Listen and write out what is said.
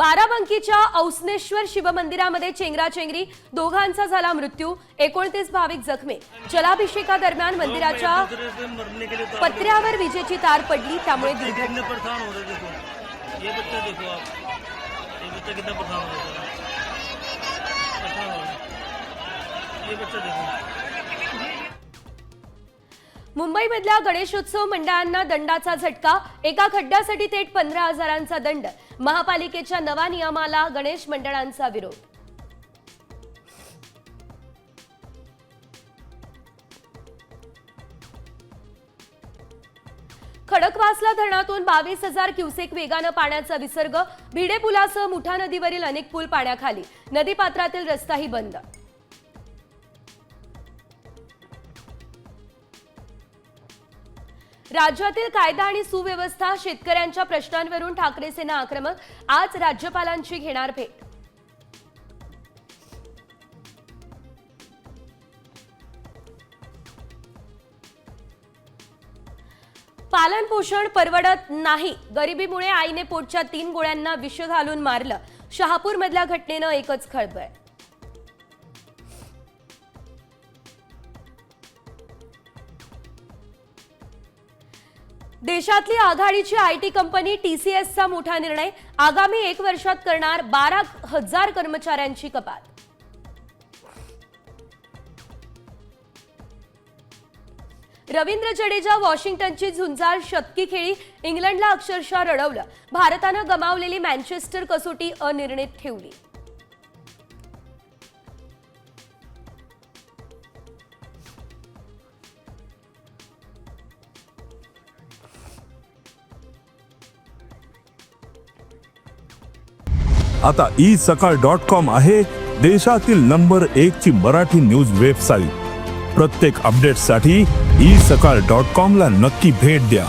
बाराबंकीच्या औसनेश्वर शिवमंदिरामध्ये चेंगराचेंगरी, दोघांचा झाला मृत्यू, 29 भाविक जखमी। जलाभिषेकादरम्यान मंदिराच्या पत्र्यावर विजेची तार पडली, त्यामुळे दुर्घटना। मुंबईमधल्या गणेशोत्सव मंडळांना दंडाचा झटका, एका खड्ड्यासाठी थेट 15,000चा दंड। महापालिकेच्या नव्या नियमाला गणेश मंडळांचा विरोध। खडकवासला धरणातून 22,000 क्युसेक वेगानं पाण्याचा विसर्ग, भिडे पुलासह मुठा नदीवरील अनेक पूल पाण्याखाली, नदीपात्रातील रस्ताही बंद। राज्यातील कायदा आणि सुव्यवस्था, शेतकऱ्यांच्या प्रश्नांवरून ठाकरे सेना आक्रमक, आज राज्यपालांची घेणार भेट। पालन पोषण परवडत नाही, गरिबीमुळे आईने पोटच्या 3 गोळ्यांना विष घालून मारलं, शहापूरमधल्या घटनेनं एकच खळबळ। देशातली आघाडीची आयटी कंपनी TCSचा मोठा निर्णय, आगामी 1 वर्षात करणार 12,000 कर्मचाऱ्यांची कपात। रवींद्र जडेजा वॉशिंग्टनची झुंजार, शतकी खेळी, इंग्लंडला अक्षरशः रडवलं, भारतानं गमावलेली मँचेस्टर कसोटी अनिर्णित ठेवली। आता isakal.com आहे देशातील नंबर 1 ची मराठी न्यूज वेबसाईट। प्रत्येक अपडेटसाठी isakal.com ला नक्की भेट द्या।